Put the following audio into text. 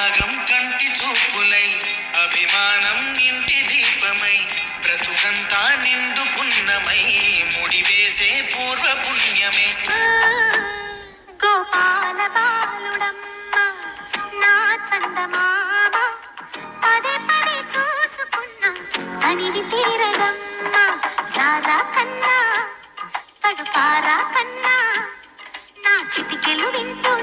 అనురాగం కంటి చూపులై అభిమానం ఇంటి దీపమై బ్రతుకంతా నిండు పున్నమై ముడివేసే పూర్వ పుణ్యమే గోపాల బాలుడమ్మ నా చందమామ పదే పదే చూసుకున్నా అనివి తీరదమ్మ రారా కన్నా పడుపారా కన్నా నా చిటికెలు వింటూ